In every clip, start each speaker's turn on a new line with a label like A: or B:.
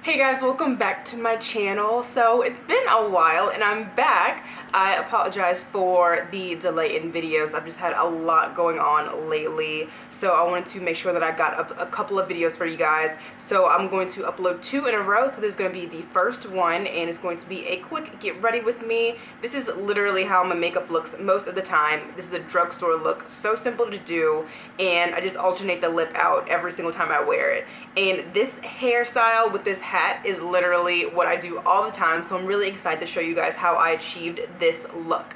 A: Hey guys, welcome back to my channel. So it's been a while and I'm back. I apologize for the delay in videos. I've just had a lot going on lately, so I wanted to make sure that I got up a couple of videos for you guys. So I'm going to upload 2 in a row. So this is going to be the first one and it's going to be a quick get ready with me. This is literally how my makeup looks most of the time. This is a drugstore look, so simple to do, and I just alternate the lip out every single time I wear it. And this hairstyle with this hat is literally what I do all the time, so I'm really excited to show you guys how I achieved this look.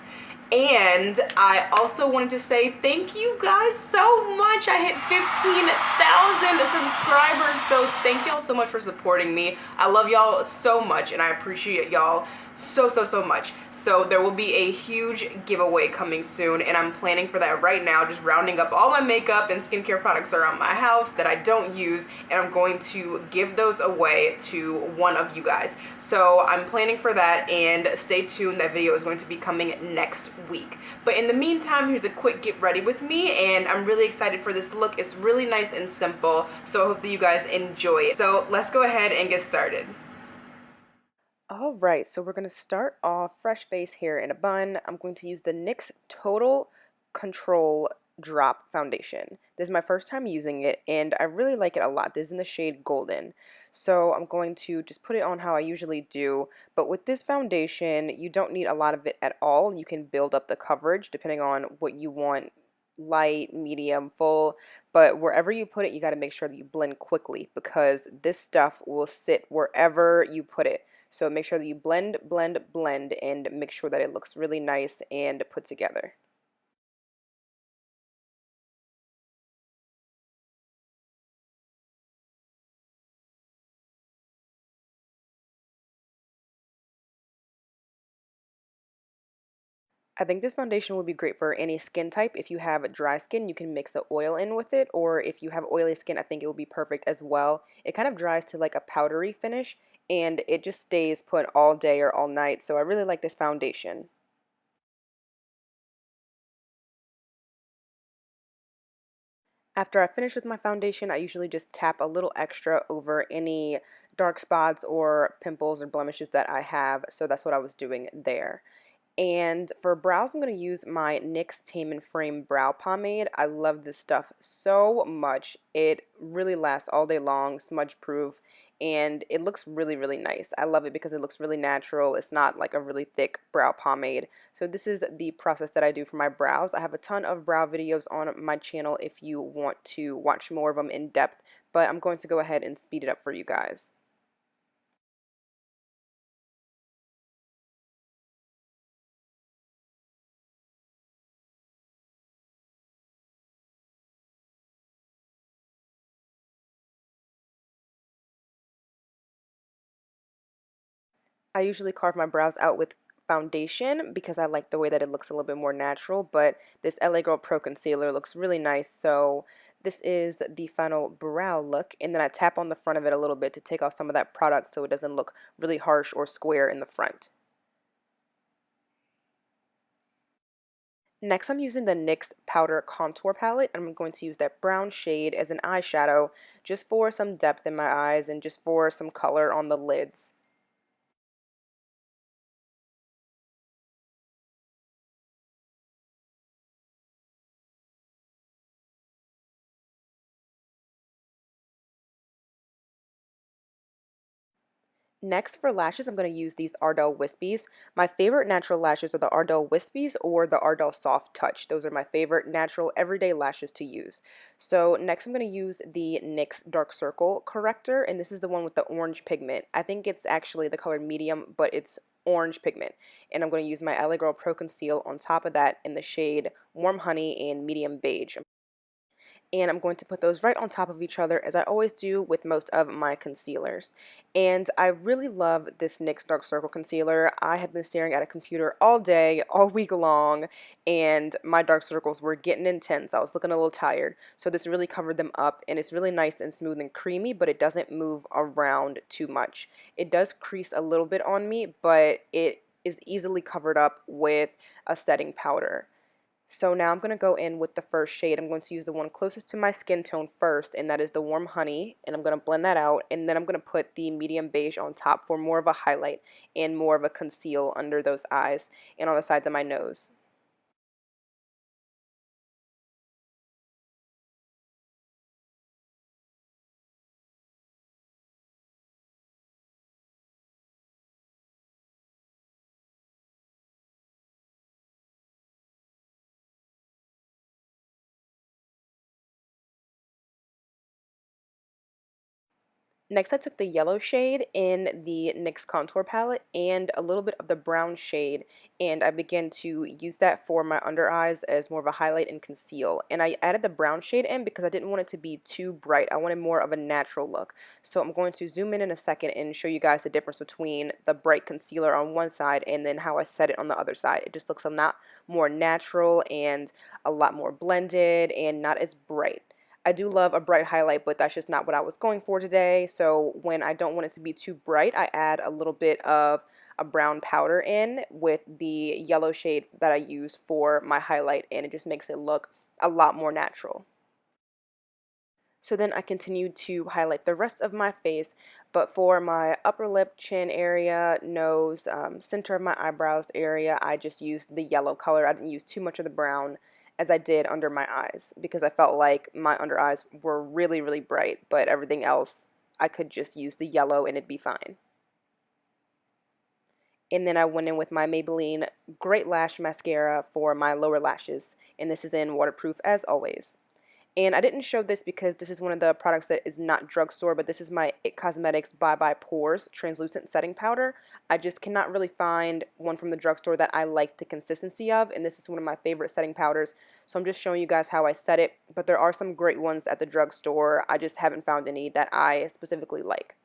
A: And I also wanted to say thank you guys so much. I hit 15,000 subscribers, so thank y'all so much for supporting me. I love y'all so much and I appreciate y'all so much. So there will be a huge giveaway coming soon and I'm planning for that right now, just rounding up all my makeup and skincare products around my house that I don't use, and I'm going to give those away to one of you guys. So I'm planning for that, and stay tuned, that video is going to be coming next week. But in the meantime, here's a quick get ready with me, and I'm really excited for this look. It's really nice and simple, so I hope that you guys enjoy it. So let's go ahead and get started. Alright, so we're going to start off fresh face, hair in a bun. I'm going to use the NYX Total Control Drop Foundation. This is my first time using it and I really like it a lot. This is in the shade Golden. So I'm going to just put it on how I usually do. But with this foundation, you don't need a lot of it at all. You can build up the coverage depending on what you want. Light, medium, full, but wherever you put it, you got to make sure that you blend quickly because this stuff will sit wherever you put it. So make sure that you blend, and make sure that it looks really nice and put together. I think this foundation will be great for any skin type. If you have dry skin, you can mix the oil in with it, or if you have oily skin, I think it will be perfect as well. It kind of dries to like a powdery finish, and it just stays put all day or all night, so I really like this foundation. After I finish with my foundation, I usually just tap a little extra over any dark spots or pimples or blemishes that I have, so that's what I was doing there. And for brows, I'm going to use my NYX Tame and Frame Brow Pomade. I love this stuff so much. It really lasts all day long, smudge proof, and it looks really nice. I love it because it looks really natural. It's not like a really thick brow pomade. So this is the process that I do for my brows. I have a ton of brow videos on my channel if you want to watch more of them in depth, but I'm going to go ahead and speed it up for you guys. I usually carve my brows out with foundation because I like the way that it looks a little bit more natural, but this LA Girl Pro Concealer looks really nice, so this is the final brow look, and then I tap on the front of it a little bit to take off some of that product so it doesn't look really harsh or square in the front. Next, I'm using the NYX Powder Contour Palette. I'm going to use that brown shade as an eyeshadow just for some depth in my eyes and just for some color on the lids. Next, for lashes, I'm going to use these Ardell Wispies. My favorite natural lashes are the Ardell Wispies or the Ardell Soft Touch. Those are my favorite natural everyday lashes to use. So next I'm going to use the NYX Dark Circle Corrector, and this is the one with the orange pigment. I think it's actually the color medium, but it's orange pigment. And I'm going to use my LA Girl Pro Conceal on top of that in the shade Warm Honey and Medium Beige, and I'm going to put those right on top of each other as I always do with most of my concealers. And I really love this NYX Dark Circle Concealer. I have been staring at a computer all day, all week long, and my dark circles were getting intense. I was looking a little tired, so this really covered them up, and it's really nice and smooth and creamy, but it doesn't move around too much. It does crease a little bit on me, but it is easily covered up with a setting powder. So now I'm going to go in with the first shade. I'm going to use the one closest to my skin tone first, and that is the Warm Honey, and I'm going to blend that out, and then I'm going to put the Medium Beige on top for more of a highlight and more of a conceal under those eyes and on the sides of my nose. Next, I took the yellow shade in the NYX contour palette and a little bit of the brown shade, and I began to use that for my under eyes as more of a highlight and conceal. And I added the brown shade in because I didn't want it to be too bright. I wanted more of a natural look. So I'm going to zoom in a second and show you guys the difference between the bright concealer on one side and then how I set it on the other side. It just looks a lot more natural and a lot more blended and not as bright. I do love a bright highlight, but that's just not what I was going for today. So when I don't want it to be too bright, I add a little bit of a brown powder in with the yellow shade that I use for my highlight, and it just makes it look a lot more natural. So then I continued to highlight the rest of my face, but for my upper lip, chin area, nose, center of my eyebrows area, I just used the yellow color. I didn't use too much of the brown as I did under my eyes because I felt like my under eyes were really, really bright, but everything else I could just use the yellow and it'd be fine. And then I went in with my Maybelline Great Lash Mascara for my lower lashes, and this is in waterproof as always. And I didn't show this because this is one of the products that is not drugstore, but this is my IT Cosmetics Bye Bye Pores Translucent Setting Powder. I just cannot really find one from the drugstore that I like the consistency of, and this is one of my favorite setting powders. So I'm just showing you guys how I set it, but there are some great ones at the drugstore. I just haven't found any that I specifically like.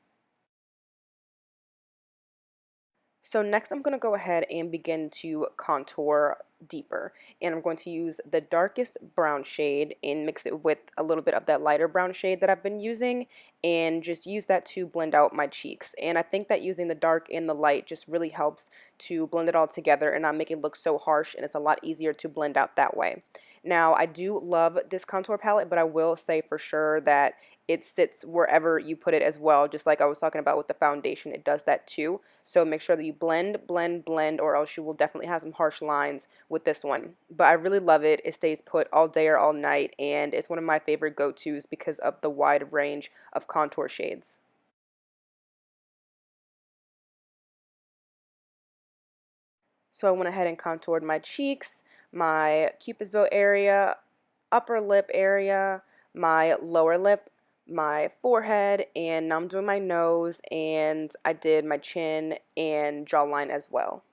A: So next I'm going to go ahead and begin to contour deeper, and I'm going to use the darkest brown shade and mix it with a little bit of that lighter brown shade that I've been using and just use that to blend out my cheeks. And I think that using the dark and the light just really helps to blend it all together and not make it look so harsh, and it's a lot easier to blend out that way. Now, I do love this contour palette, but I will say for sure that it sits wherever you put it as well. Just like I was talking about with the foundation, it does that too. So make sure that you blend, blend, blend, or else you will definitely have some harsh lines with this one. But I really love it. It stays put all day or all night, and it's one of my favorite go-tos because of the wide range of contour shades. So I went ahead and contoured my cheeks, my cupid's bow area, upper lip area, my lower lip, my forehead, and now I'm doing my nose, and I did my chin and jawline as well.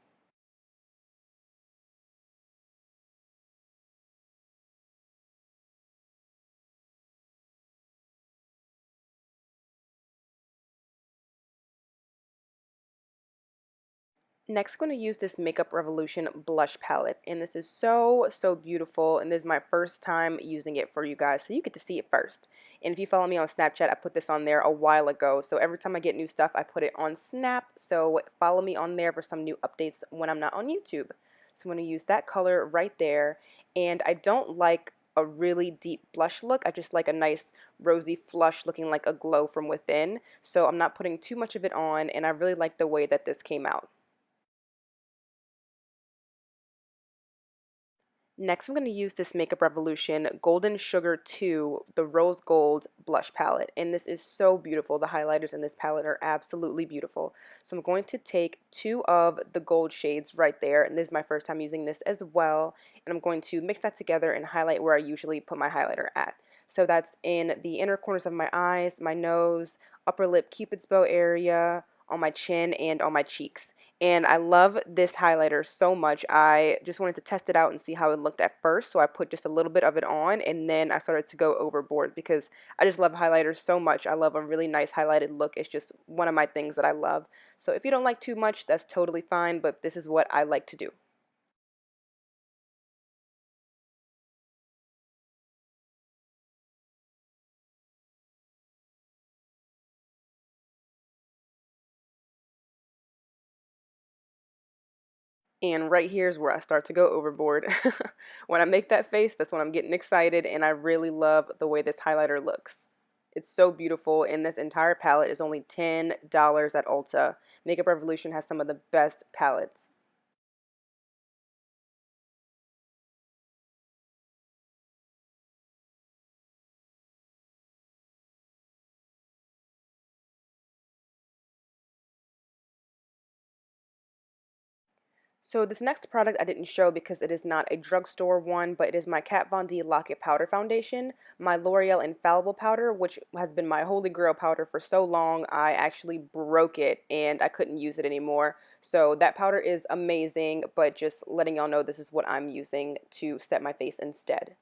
A: Next, I'm going to use this Makeup Revolution blush palette, and this is so, so beautiful, and this is my first time using it for you guys, so you get to see it first. And if you follow me on Snapchat, I put this on there a while ago, so every time I get new stuff, I put it on Snap, so follow me on there for some new updates when I'm not on YouTube. So I'm going to use that color right there, and I don't like a really deep blush look. I just like a nice rosy flush looking like a glow from within, so I'm not putting too much of it on, and I really like the way that this came out. Next, I'm going to use this Makeup Revolution Golden Sugar 2, the Rose Gold Blush Palette. And this is so beautiful. The highlighters in this palette are absolutely beautiful. So I'm going to take two of the gold shades right there. And this is my first time using this as well. And I'm going to mix that together and highlight where I usually put my highlighter at. So that's in the inner corners of my eyes, my nose, upper lip, cupid's bow area, on my chin, and on my cheeks. And I love this highlighter so much. I just wanted to test it out and see how it looked at first. So I put just a little bit of it on, and then I started to go overboard because I just love highlighters so much. I love a really nice highlighted look. It's just one of my things that I love. So if you don't like too much, that's totally fine, but this is what I like to do. And right here is where I start to go overboard. When I make that face, that's when I'm getting excited, and I really love the way this highlighter looks. It's so beautiful, and this entire palette is only $10 at Ulta. Makeup Revolution has some of the best palettes. So this next product I didn't show because it is not a drugstore one, but it is my Kat Von D Lock It Powder Foundation, my L'Oreal Infallible Powder, which has been my holy grail powder for so long. I actually broke it and I couldn't use it anymore. So that powder is amazing, but just letting y'all know this is what I'm using to set my face instead.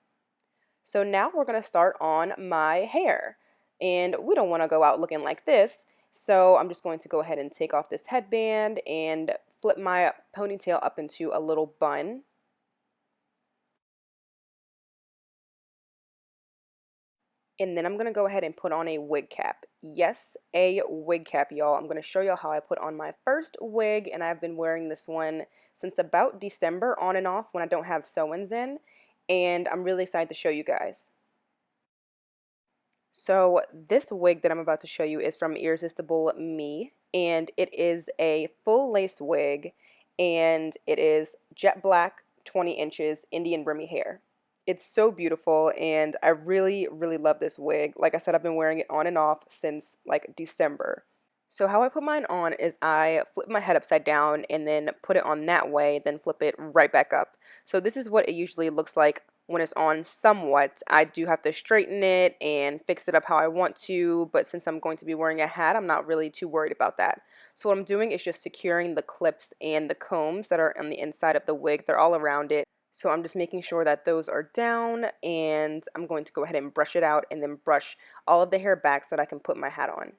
A: So now we're going to start on my hair. And we don't want to go out looking like this. So I'm just going to go ahead and take off this headband and flip my ponytail up into a little bun. And then I'm going to go ahead and put on a wig cap. Yes, a wig cap, y'all. I'm going to show y'all how I put on my first wig, and I've been wearing this one since about December, on and off when I don't have sew-ins in, and I'm really excited to show you guys. So this wig that I'm about to show you is from Irresistible Me, and it is a full lace wig, and it is jet black, 20 inches, Indian brimmy hair. It's so beautiful, and I really, really love this wig. Like I said, I've been wearing it on and off since like December. So how I put mine on is I flip my head upside down and then put it on that way, then flip it right back up. So this is what it usually looks like when it's on somewhat. I do have to straighten it and fix it up how I want to, but since I'm going to be wearing a hat, I'm not really too worried about that. So what I'm doing is just securing the clips and the combs that are on the inside of the wig. They're all around it. So I'm just making sure that those are down, and I'm going to go ahead and brush it out and then brush all of the hair back so that I can put my hat on.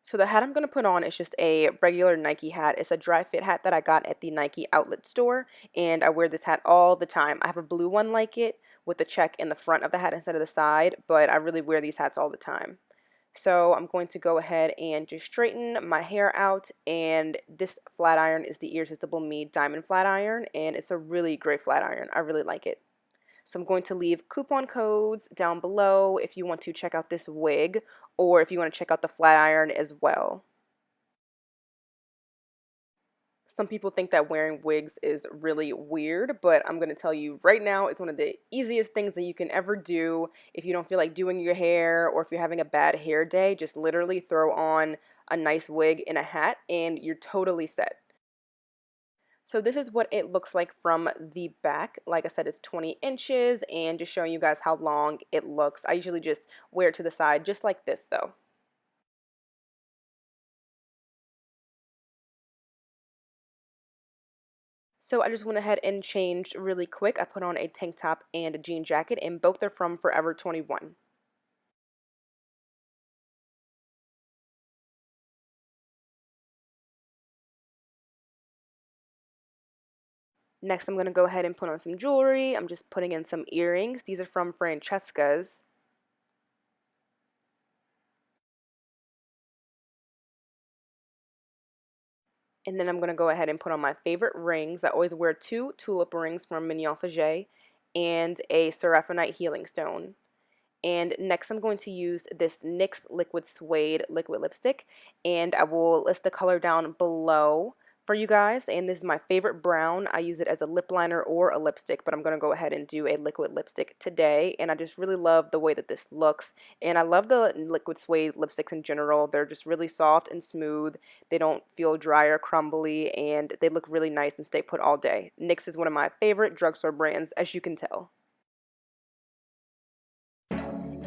A: So the hat I'm going to put on is just a regular Nike hat. It's a dry fit hat that I got at the Nike outlet store, and I wear this hat all the time. I have a blue one like it with a check in the front of the hat instead of the side, but I really wear these hats all the time. So I'm going to go ahead and just straighten my hair out, and this flat iron is the Irresistible Me Diamond Flat Iron, and it's a really great flat iron. I really like it. So I'm going to leave coupon codes down below if you want to check out this wig, or if you want to check out the flat iron as well. Some people think that wearing wigs is really weird, but I'm going to tell you right now, it's one of the easiest things that you can ever do. If you don't feel like doing your hair, or if you're having a bad hair day, just literally throw on a nice wig and a hat and you're totally set. So this is what it looks like from the back. Like I said, it's 20 inches, and just showing you guys how long it looks. I usually just wear it to the side just like this though. So I just went ahead and changed really quick. I put on a tank top and a jean jacket, and both are from Forever 21. Next, I'm going to go ahead and put on some jewelry. I'm just putting in some earrings. These are from Francesca's. And then I'm going to go ahead and put on my favorite rings. I always wear two tulip rings from Mignon Fagé and a Seraphonite healing stone. And next I'm going to use this NYX Liquid Suede liquid lipstick, and I will list the color down below for you guys. And this is my favorite brown. I use it as a lip liner or a lipstick, but I'm going to go ahead and do a liquid lipstick today, and I just really love the way that this looks. And I love the liquid suede lipsticks in general. They're just really soft and smooth. They don't feel dry or crumbly, and they look really nice and stay put all day. NYX is one of my favorite drugstore brands, as you can tell.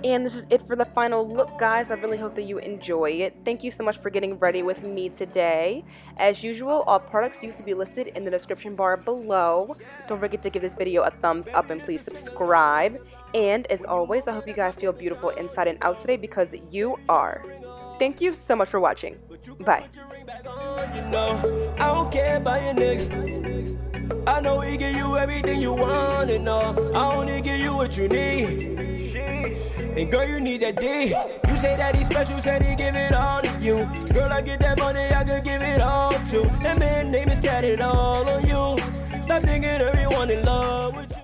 A: And this is it for the final look, guys. I really hope that you enjoy it. Thank you so much for getting ready with me today. As usual, all products used to be listed in the description bar below. Don't forget to give this video a thumbs up and please subscribe. And as always, I hope you guys feel beautiful inside and out today, because you are. Thank you so much for watching. Bye.
B: I know he give you everything you want and all. I only give you what you need. And girl, you need that D. You say that he's special, said he give it all to you. Girl, I get that money, I could give it all to. That man name is tatted all on you. Stop thinking everyone in love with you.